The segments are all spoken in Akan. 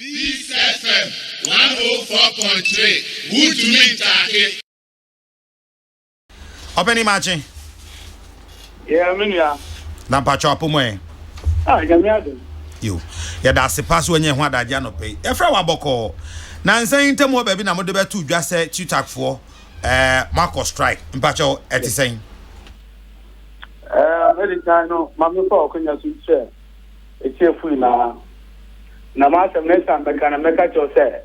Peace FM 104.3. Who to me take? Open imagine. Yeah, I Na pacho pomwe. You. Ya da se pass when you ho adaje no pay. E fra wa boko. Na nsan ntem wo ba bi na mo de betu dwa se tutak fo Marco strike. Mpacho etisen. Very time no, mama for okunya su che. Echefu na ma asem na san beka na meka cho se.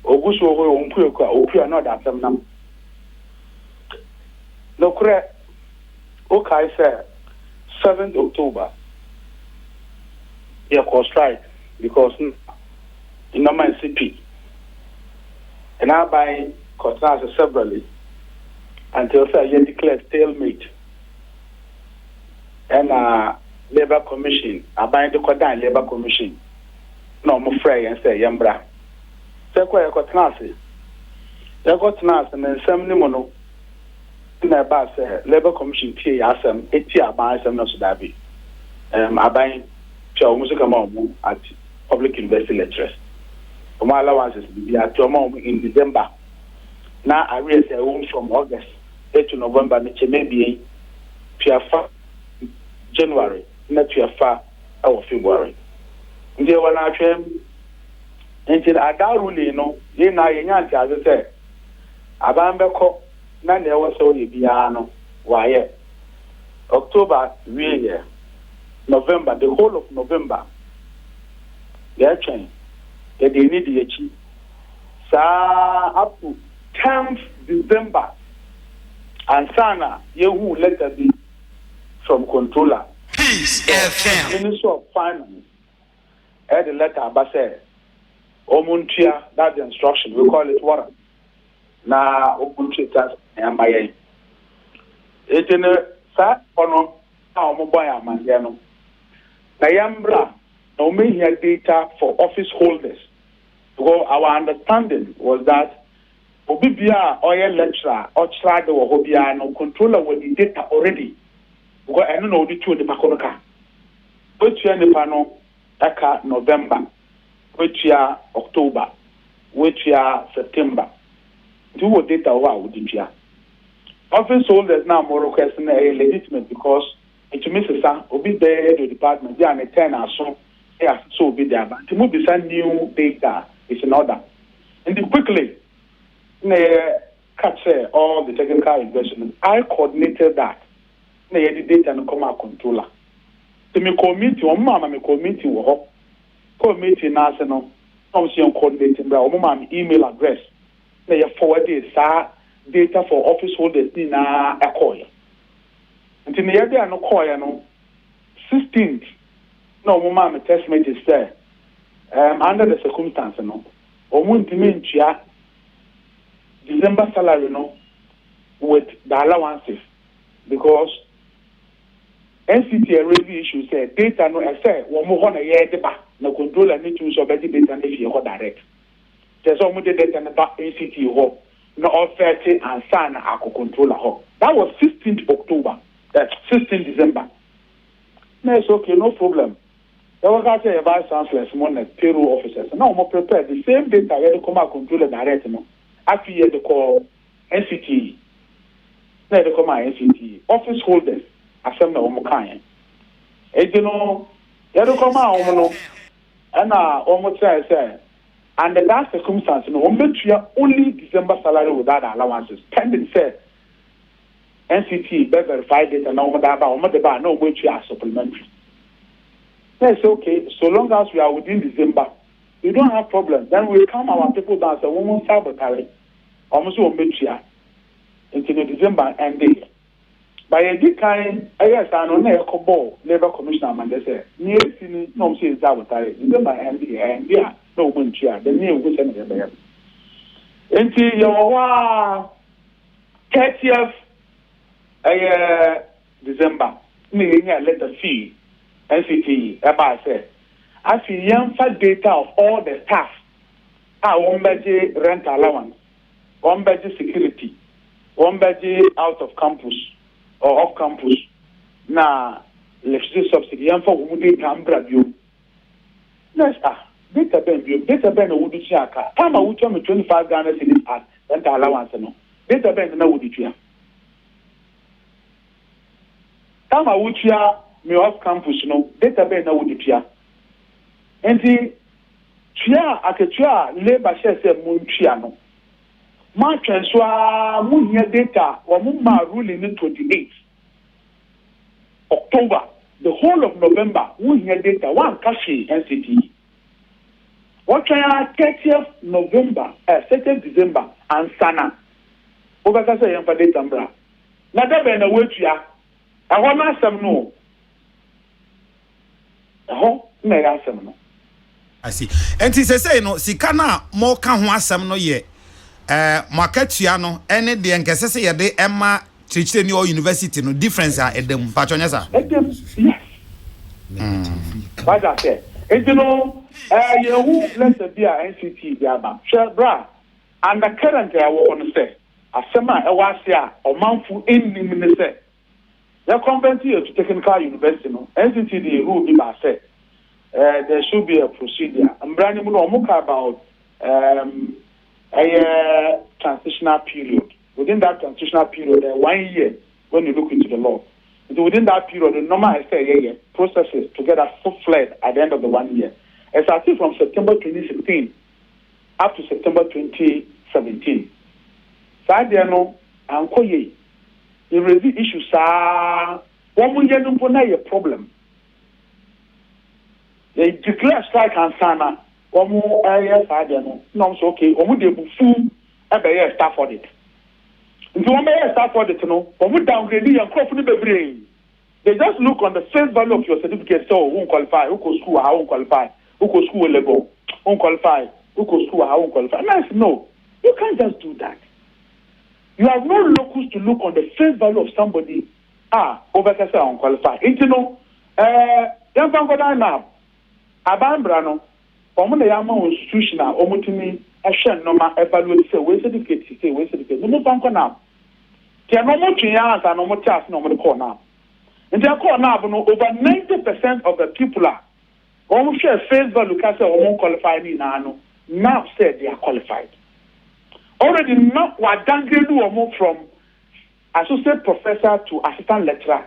Ogusu ho ompu ekwa, opu na da asem nam. No kure okay say 7th October. Yeah, cause strike because in my CP and I buy contracts severally until say you declare stalemate and Labour Commission I buy the Kodan Labour Commission no more free and say yambra say kwa contracts and then some mono na ba say Labour Commission tie asem eti aban asem no so da bi aban at public university lecturers. My allowances be at in December. Now I raise a room from August 8 to November, maybe January, not our February. They were not until I doubt really, you know, as I said, Abambeko, none there was only piano, why October, really. November, the whole of November, they're trying. They need the achieve. So up to 10th December, and Sana, you letter be from controller. Peace FM. Minister of Finance, had the letter about say, Omuntia, that's the instruction. We call it warrant. Now, Omuntia, that's MIA. It's in a sad or no, mobile man, Nayambra, no me here data for office holders. Because our understanding was that Obibia oil lecturer or child or Hobia no controller with the data already. Because I don't know the two in the Makonoka. Which year the panel Eka November, which year October, which year September. Do data wow did you? Office holders now more requesting a legitimate because it misses obi there the department there and 10 or so yeah so be there but to move this new data is in order and quickly catch all the technical investment. I coordinated that the data and come out controller to me committee or mama me committee wo committee national I'm seeing coordinating by mama email address na you forward this data for office holders na acquire. Until the idea no call no 16th. No, my test mate is there. Under the circumstance, no. Omuntimintia December salary no with the allowances because NCT review issue say data no say one more on a year deba no controller need to so better data if you direct. There's almost the data about NCT ho no offer and sign a controller ho. That was 16th October. That's 16 December. No, it's okay, no problem. There was actually a vice chancellor, someone like payroll officers. Now, I'm prepared. The same data where they come out control direct. After you they call NCT. Now they come out NCT. Office holders, assembly of Mokanya. And you know, they come out, and almost say, under that circumstance, only December salary without allowances. Pending said. NCT verified it and all that, no way to supplementary. That's okay. So long as we are within December, we don't have problems. Then we come our people down so we won't sabotage almost one metric until December and day. By a decline, yes, I know a ball, Labour Commissioner, and they say, near Sini, no, she is sabotage. December and yeah, no winter, the new which and until your 30th. December, me letter fee, NCT, about said. I see young data of all the staff. One budget rent allowance, one budget security, one budget out of campus or off campus. Now, electricity subsidy, young for who they can grab you. Yes, data ben would do chaka. Time I would tell me 25 Ghana cedis as rent allowance no. Data ben na would do chia. Time I would chia me off campus no. Data ben na would do chia. And the chia aketua labor share say mun chia no. Ma transfer mun here data or mun ma ruling in 28 October. The whole of November, we hear data, one cashi NCT. What try 30th November, 30th December, and Sana. Over Casa Yampa data, bra. Nada ben a word ya. I want to some no. Oh, may I some no. I see. And he say no, si kana more can one some no ye. Marketiano, any the enkese ye de Emma Chichen your university no difference at them patronesa. Yes. What I say. And you know, let's be a NCT, Yaba. Sure, bra. And the current I want to say, a summer, a was here, or monthful in the minister. Your convent here to Technical University, no, NCT, the rule, I said, there should be a procedure. I'm branding Muka about a transitional period. Within that transitional period, 1 year, when you look into the law. Within that period, the normal processes to get a full-fledged at the end of the 1 year. As I see from September 2016 up to September 2017. Sadiano, Uncle Ye, the review issue, sir, 1 year no problem. They declare strike and sana, one more area, Sadiano, no, it's okay, or would they be full every year staff audit. If you want to start for the tunnel, or would downgrade and crop in the brain. They just look on the face value of your certificate, so won't qualify, who goes school, how won't qualify, who goes school will go, won't qualify, who goes school, how won't qualify. No, you can't just do that. You have no locus to look on the face value of somebody. Over there, won't qualify. You know, young man now, Abambrano, or when the young institutional, or mutiny, a share no matter evaluate, say, where's certificate, say, where's certificate, no more now. There are no more trials and no more tasks, no more call now. And they are called now, over 90% of the people are almost share face value, can say, won't qualify me now. Now said they are qualified. Already not what downgraded or from associate professor to assistant lecturer,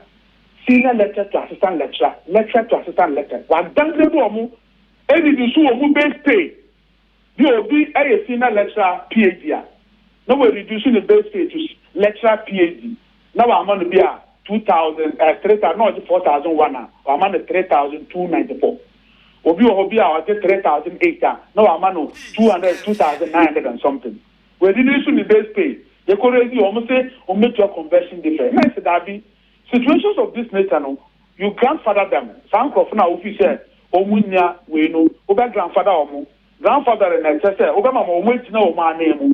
senior lecturer to assistant lecturer, lecturer to assistant lecturer. What downgraded or more, any do so base pay. You will be a senior lecturer PhD. Now we're reducing the base pay to lecturer PhD. Now I'm going to be a 2,000, 3,000, not 4,001. I'm on the 3,294. Obi Obi, I get 3,008. Now I'm on 2,900 and something. We're reducing the base pay. You could almost say, make your conversion different. Nice, Dabi. Situations of this nature, you grandfather them. Some of now official, Omunia, we know, over grandfather or grandfather and I say, Obama, wait to know my name.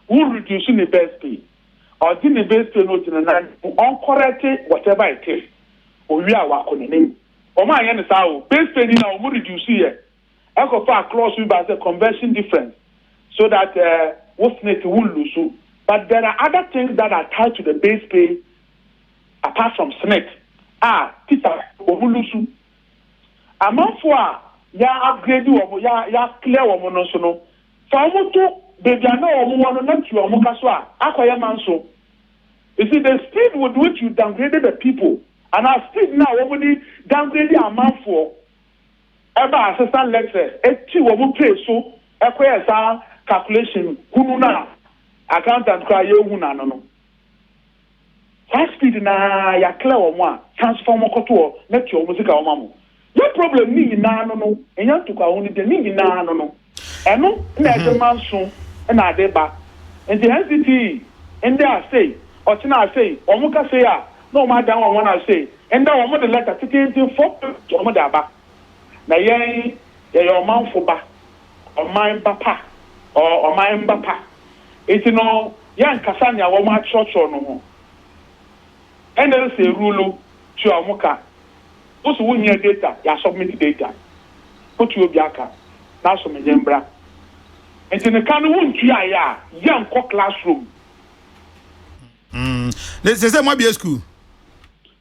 Who reducing the base pay? Or did the base pay note in the night, uncorrected whatever it is. Or we are working in name. Or my end is out. Base pay now, who reduce here? I go for a clause with the conversion difference so that what's net will lose. But there are other things that are tied to the base pay apart from SNET. Tita, Obulusu. A month for ya upgrade or ya clear or monosono. For to baby, I know one not you or Mukaswa, Akwaya Manso. You see, the speed with which you downgraded the people, and our speed now already downgraded a month for ever assistant lecturers, a two or pay so, a calculation, Hununa, accountant cry, no. That speed na ya clear or one, transform a couture, let your music or mamma. No problem, me na no, and you took only the me na no. And no, never man soon, and I deba. And the entity, and there I say, or Tina say, or Muka say, no matter what I say, and now I'm the letter to 4 to Amadaba. Now, your mouth for back, or my papa, or my papa. It's no young Cassania or my church or no. And there is a rule to Amuka. Also, when you data, you submit data. Put you biaka. That's from Jembra. And in the kind of young classroom. Let's say, my be school.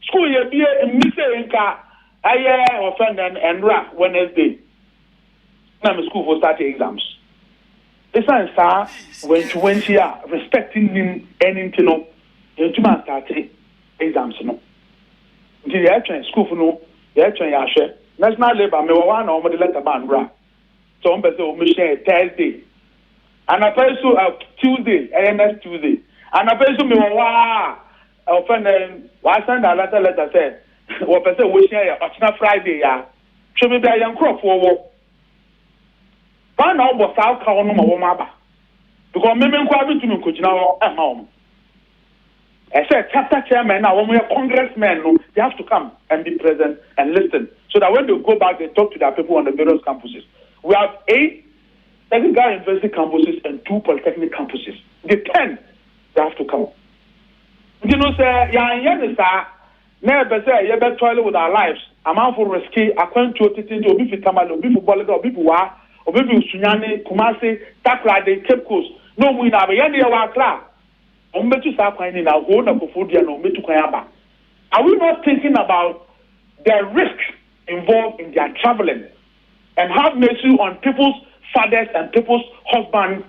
School, you be a Mr. Inca, I offend and Wednesday. na me school for start exams. It's an sir when she are respecting him anything no into man start exams no. Until you actually school for no, you actually share. National Labour me one or the letter ban bra. So on person we share Thursday. And I pay so Tuesday, AMS Tuesday. And I pay so me wa offend why send a letter say what person we share Friday ya. So me be a young crop for one now was out call no more because me quite to me could now at home. I said chapter chairman now when we are congressmen no, they have to come and be present and listen so that when they go back they talk to their people on the various campuses. We have 8 technical university campuses and 2 polytechnic campuses. The 10 they have to come. You know say yeah never say you better toilet with our lives. I'm out for risky according to it obi fitamalo obi football obi wa obi Sunyani Kumasi Takrade Cape Coast no we na be yende wa kra ombetu sa kwan ni na ho na kofodia na ombetu kwan aba. Are we not thinking about the risks involved in their traveling and have mercy on people's fathers and people's husbands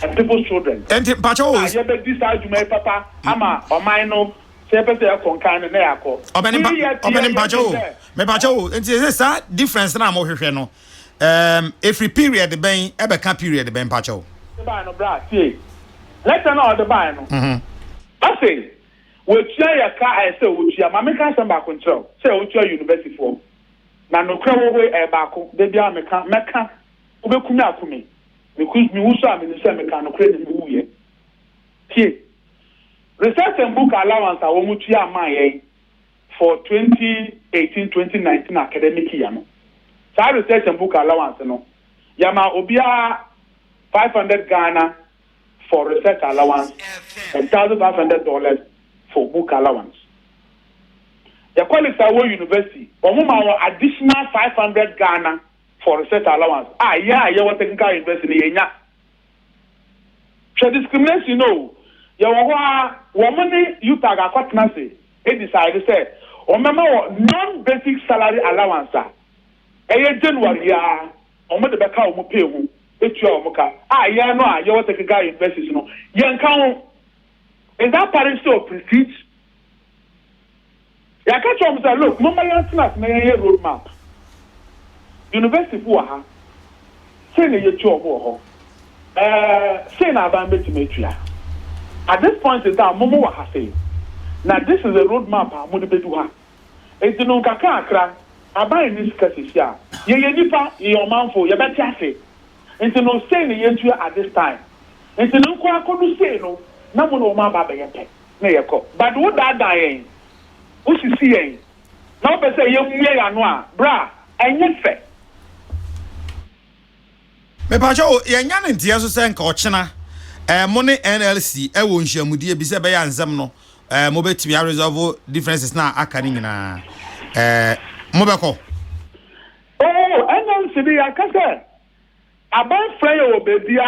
and people's children? And Pacho you be this argument papa ama o mine no say person e konkan na yakọ obeni Pacho me Pacho enti say difference na mo hwehwe no every period ben ebeka period ben Pacho buy no bra see let's know the buy no I say we tia ya ka I say we tia ma me kan say ba control say we tia university for na no kra wo we e ba ko de bia me ka obekumi akumi because me wuso am ni say me kan no kra ni wu ye tie research and book allowance a wo mu tia man ye for 2018-2019 academic year no sa research and book allowance no yama obia 500 Ghana for research allowance and $1,500 for book allowance. The college Awo University, omuma additional 500 Ghana for research allowance. Yeah, what technical university yenya. So discrimination, you know, you woman you tag a quatnasi. They decided say, non-basic salary allowance. January ya, the back out pay who. Yeah, no, you want to take a guy university, no. Young count is that parent still prestige? Yeah, catch on say, look, Mama Yansmas may a roadmap. University for her. Say your job say na bambe to metria. At this point in time, Momo was saying. Now this is a roadmap I'm going to do her. It's no kakra. I buy this cases here. Ye nipa your man for your better say. Into no say ni yentu at this time. Into no kwa kodu say no. Na mo no ma ba be yete. Na yeko. But what that dying? Who see yen? Now be say ye mwe ya no a bra enye fe. Me pacho ye nya ne ntia so se nka ochena mo ne NLC e wo nhyiamudie bi se be ya nsem no mo betimi resolve differences na aka ni nyina mo be ko NLC bi akase aban frey o bebia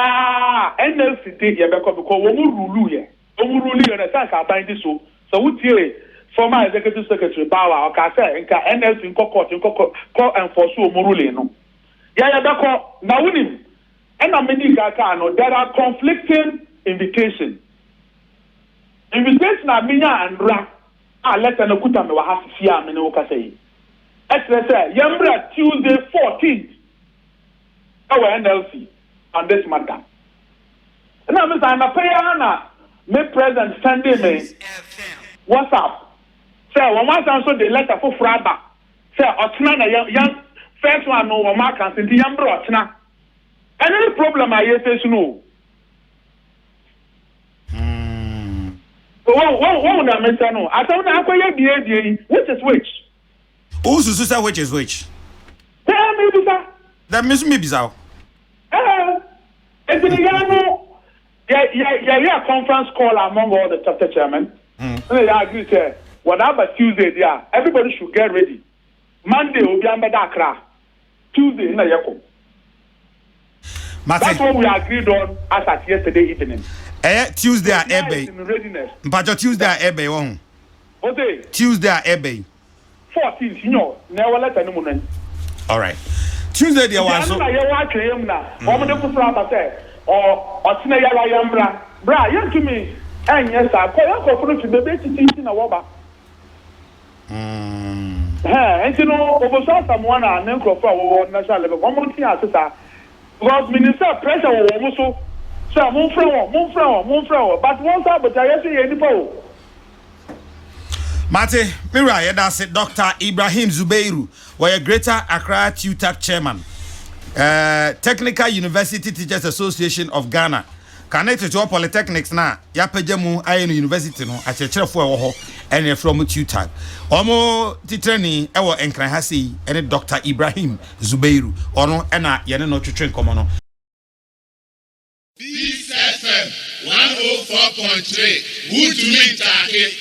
NLC dey ye be ko because wo mu rule ye na say ka aban di so wutie former executive secretary Bawa o ka say nka NLC nko court ko enforce o mu rule no ya be ko na wunim and there are conflicting invitations. Invitation minya and ra. Let an okuta me wa hafia me no ka say. Say yambra Tuesday 14th. Our NLC on this matter. And I'm saying na pay na me present Sunday me. What's up? Say one man so the letter for fraba. Say otna na young first one no one mark and say yambra otna. Any problem I say no. What would I mention? No, I don't know which is which. Who's to say which is which? Maybe sir. That means me bizarre. It's yeah, conference call among all the chapter chairmen. They agree say whatever Tuesday there, everybody should get ready. Monday will be under Accra. Tuesday na yeko. That's what we agreed on as at yesterday evening. Tuesday at Ebe. But Tuesday at Ebe, won't. What day? Tuesday at Ebe. 14th, you know. Never let anyone. All right. Tuesday dia wa so na ye wa tweyem na o mo de fufura aba say o tina yala yambra bra yentumi enye sa ko yakofunu fi bebe titi na woba enti no oboso samoa na ne nkrofo wo national level wo mo tin asesa because minister pressure wo mo so mo frɛ but one side but I say any po Mate Mira yedase Dr. Ibrahim Zubeiru was Greater Accra TUTAC chairman Technical University Teachers Association of Ghana connected to polytechnics na yapagemu ayenu university no akyerɛkyerɛfo ɛwɔ hɔ ɛne from TUTAC omo titrani ɛwɔ enkran ha sei ɛne Dr. Ibrahim Zubeiru ɔno ɛna yɛne no twetwe nkɔmɔ no Peace FM 104.3 Would you mean